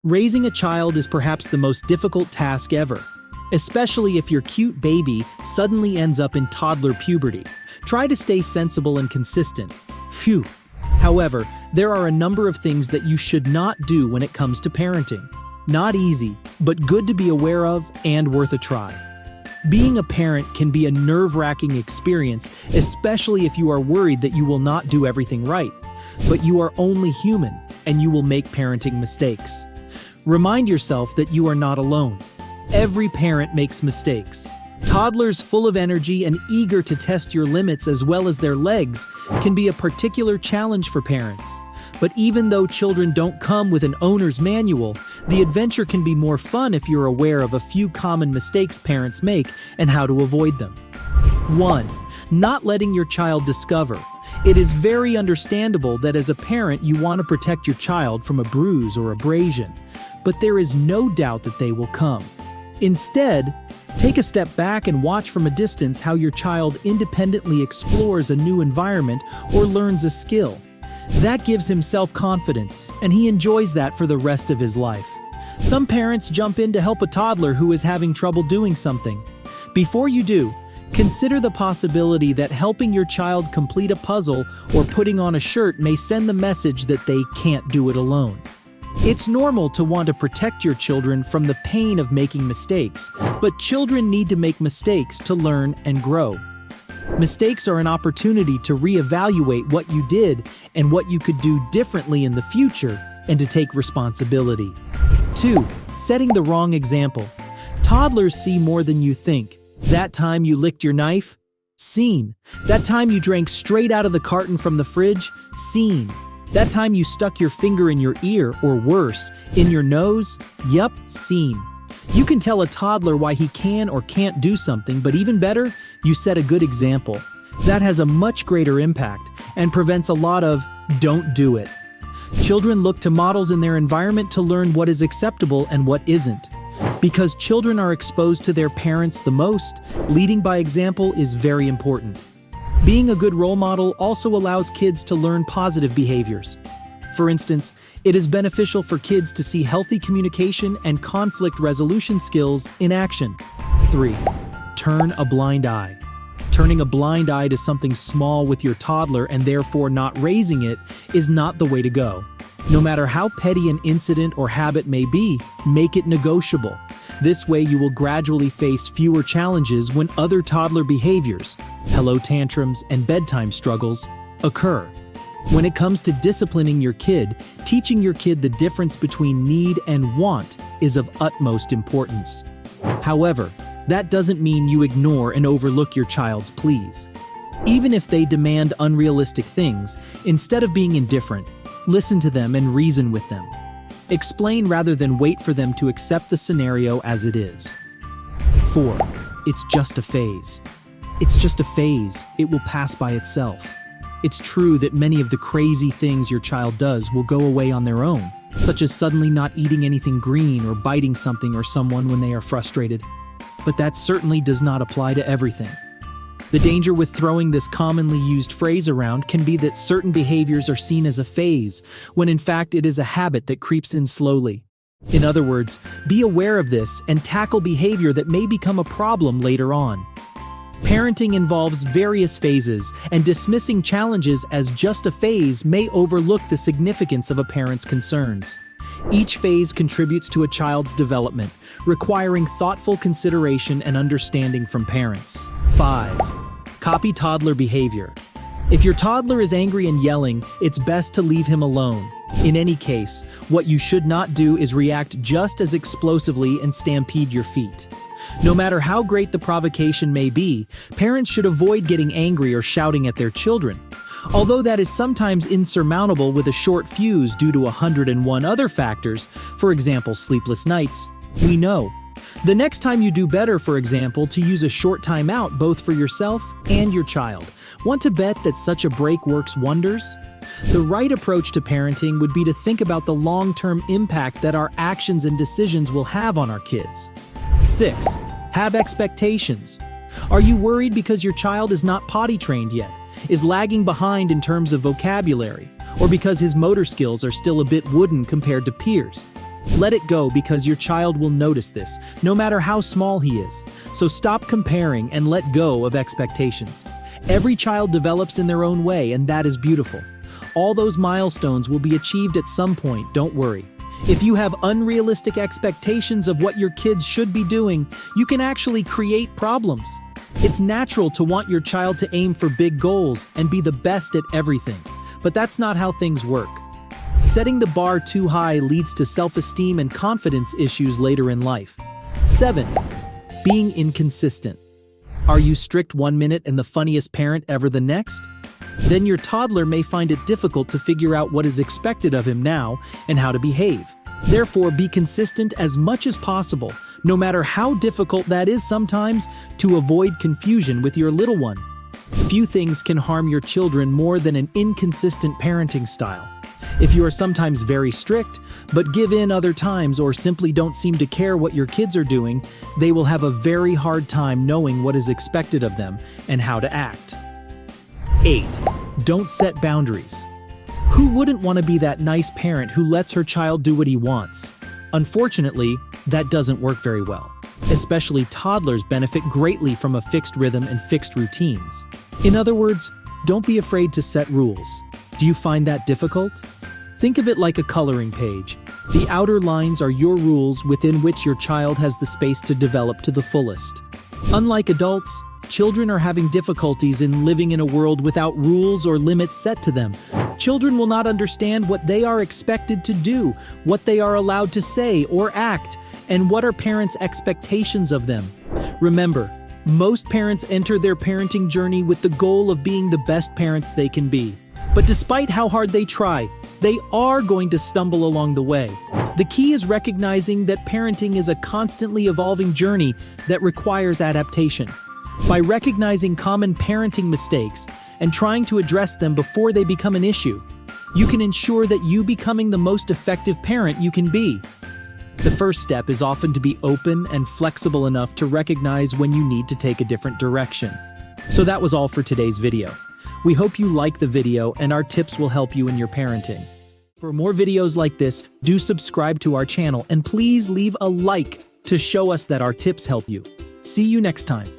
Raising a child is perhaps the most difficult task ever, especially if your cute baby suddenly ends up in toddler puberty. Try to stay sensible and consistent. Phew. However, there are a number of things that you should not do when it comes to parenting. Not easy, but good to be aware of and worth a try. Being a parent can be a nerve-wracking experience, especially if you are worried that you will not do everything right. But you are only human, and you will make parenting mistakes. Remind yourself that you are not alone. Every parent makes mistakes. Toddlers full of energy and eager to test your limits as well as their legs can be a particular challenge for parents. But even though children don't come with an owner's manual, the adventure can be more fun if you're aware of a few common mistakes parents make and how to avoid them. 1. Not letting your child discover. It is very understandable that as a parent you want to protect your child from a bruise or abrasion, but there is no doubt that they will come. Instead, take a step back and watch from a distance how your child independently explores a new environment or learns a skill. That gives him self-confidence, and he enjoys that for the rest of his life. Some parents jump in to help a toddler who is having trouble doing something. Before you do, consider the possibility that helping your child complete a puzzle or putting on a shirt may send the message that they can't do it alone. It's normal to want to protect your children from the pain of making mistakes, but children need to make mistakes to learn and grow. Mistakes are an opportunity to reevaluate what you did and what you could do differently in the future, and to take responsibility. 2. Setting the wrong example. Toddlers see more than you think. That time you licked your knife? Seen. That time you drank straight out of the carton from the fridge? Seen. That time you stuck your finger in your ear, or worse, in your nose? Yup, seen. You can tell a toddler why he can or can't do something, but even better, you set a good example. That has a much greater impact and prevents a lot of "don't do it." Children look to models in their environment to learn what is acceptable and what isn't. Because children are exposed to their parents the most, leading by example is very important. Being a good role model also allows kids to learn positive behaviors. For instance, it is beneficial for kids to see healthy communication and conflict resolution skills in action. 3. Turn a blind eye. Turning a blind eye to something small with your toddler and therefore not raising it is not the way to go. No matter how petty an incident or habit may be, make it negotiable. This way you will gradually face fewer challenges when other toddler behaviors, hello tantrums, and bedtime struggles occur. When it comes to disciplining your kid, teaching your kid the difference between need and want is of utmost importance. However, that doesn't mean you ignore and overlook your child's pleas. Even if they demand unrealistic things, instead of being indifferent, listen to them and reason with them. Explain rather than wait for them to accept the scenario as it is. 4. It's just a phase. It's just a phase. It will pass by itself. It's true that many of the crazy things your child does will go away on their own, such as suddenly not eating anything green or biting something or someone when they are frustrated. But that certainly does not apply to everything. The danger with throwing this commonly used phrase around can be that certain behaviors are seen as a phase, when in fact it is a habit that creeps in slowly. In other words, be aware of this and tackle behavior that may become a problem later on. Parenting involves various phases, and dismissing challenges as just a phase may overlook the significance of a parent's concerns. Each phase contributes to a child's development, requiring thoughtful consideration and understanding from parents. 5. Copy toddler behavior. If your toddler is angry and yelling, it's best to leave him alone. In any case, what you should not do is react just as explosively and stampede your feet. No matter how great the provocation may be, parents should avoid getting angry or shouting at their children. Although that is sometimes insurmountable with a short fuse due to 101 other factors, for example, sleepless nights, we know. The next time you do better, for example, to use a short time out both for yourself and your child. Want to bet that such a break works wonders? The right approach to parenting would be to think about the long-term impact that our actions and decisions will have on our kids. 6. Have expectations. Are you worried because your child is not potty trained yet, is lagging behind in terms of vocabulary, or because his motor skills are still a bit wooden compared to peers? Let it go because your child will notice this, no matter how small he is. So stop comparing and let go of expectations. Every child develops in their own way, and that is beautiful. All those milestones will be achieved at some point, don't worry. If you have unrealistic expectations of what your kids should be doing, you can actually create problems. It's natural to want your child to aim for big goals and be the best at everything, but that's not how things work. Setting the bar too high leads to self-esteem and confidence issues later in life. 7. Being inconsistent. Are you strict one minute and the funniest parent ever the next? Then your toddler may find it difficult to figure out what is expected of him now and how to behave. Therefore, be consistent as much as possible, no matter how difficult that is sometimes, to avoid confusion with your little one. Few things can harm your children more than an inconsistent parenting style. If you are sometimes very strict, but give in other times or simply don't seem to care what your kids are doing, they will have a very hard time knowing what is expected of them and how to act. 8. Don't set boundaries. Who wouldn't want to be that nice parent who lets her child do what he wants? Unfortunately, that doesn't work very well. Especially toddlers benefit greatly from a fixed rhythm and fixed routines. In other words, don't be afraid to set rules. Do you find that difficult? Think of it like a coloring page. The outer lines are your rules within which your child has the space to develop to the fullest. Unlike adults, children are having difficulties in living in a world without rules or limits set to them. Children will not understand what they are expected to do, what they are allowed to say or act, and what are parents' expectations of them. Remember, most parents enter their parenting journey with the goal of being the best parents they can be. But despite how hard they try, they are going to stumble along the way. The key is recognizing that parenting is a constantly evolving journey that requires adaptation. By recognizing common parenting mistakes and trying to address them before they become an issue, you can ensure that you becoming the most effective parent you can be. The first step is often to be open and flexible enough to recognize when you need to take a different direction. So that was all for today's video. We hope you like the video and our tips will help you in your parenting. For more videos like this, do subscribe to our channel and please leave a like to show us that our tips help you. See you next time.